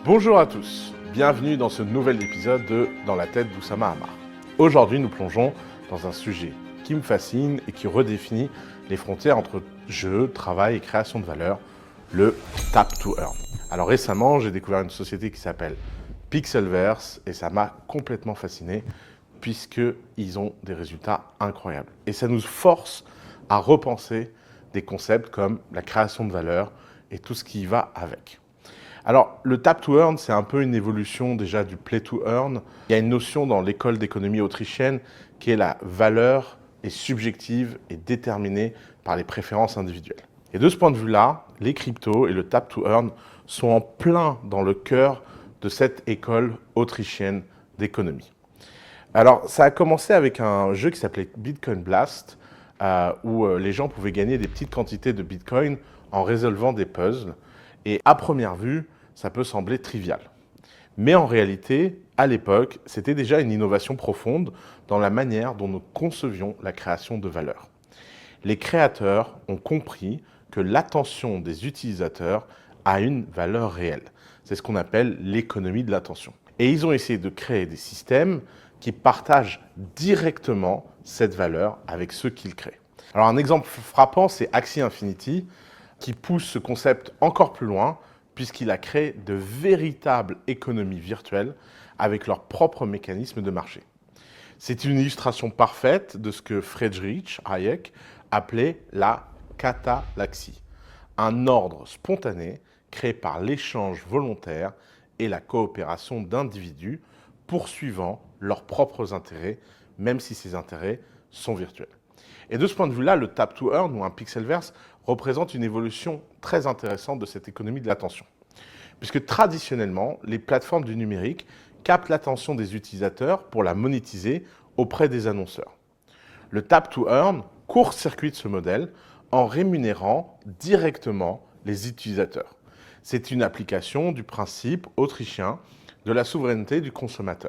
Bonjour à tous, bienvenue dans ce nouvel épisode de Dans la tête d'Oussama Ammar. Aujourd'hui, nous plongeons dans un sujet qui me fascine et qui redéfinit les frontières entre jeu, travail et création de valeur, le Tap to Earn. Alors récemment, j'ai découvert une société qui s'appelle Pixelverse et ça m'a complètement fasciné puisqu'ils ont des résultats incroyables. Et ça nous force à repenser des concepts comme la création de valeur et tout ce qui va avec. Alors, le tap to earn, c'est un peu une évolution déjà du play to earn. Il y a une notion dans l'école d'économie autrichienne qui est la valeur est subjective et déterminée par les préférences individuelles. Et de ce point de vue-là, les cryptos et le tap to earn sont en plein dans le cœur de cette école autrichienne d'économie. Alors, ça a commencé avec un jeu qui s'appelait Bitcoin Blast, où les gens pouvaient gagner des petites quantités de Bitcoin en résolvant des puzzles. Et à première vue, ça peut sembler trivial. Mais en réalité, à l'époque, c'était déjà une innovation profonde dans la manière dont nous concevions la création de valeur. Les créateurs ont compris que l'attention des utilisateurs a une valeur réelle. C'est ce qu'on appelle l'économie de l'attention. Et ils ont essayé de créer des systèmes qui partagent directement cette valeur avec ceux qu'ils créent. Alors un exemple frappant, c'est Axie Infinity, qui pousse ce concept encore plus loin, puisqu'il a créé de véritables économies virtuelles avec leurs propres mécanismes de marché. C'est une illustration parfaite de ce que Friedrich Hayek appelait la catalaxie, un ordre spontané créé par l'échange volontaire et la coopération d'individus poursuivant leurs propres intérêts, même si ces intérêts sont virtuels. Et de ce point de vue-là, le Tap to Earn ou un Pixelverse représente une évolution très intéressante de cette économie de l'attention. Puisque traditionnellement, les plateformes du numérique captent l'attention des utilisateurs pour la monétiser auprès des annonceurs. Le Tap to Earn court-circuite ce modèle en rémunérant directement les utilisateurs. C'est une application du principe autrichien de la souveraineté du consommateur.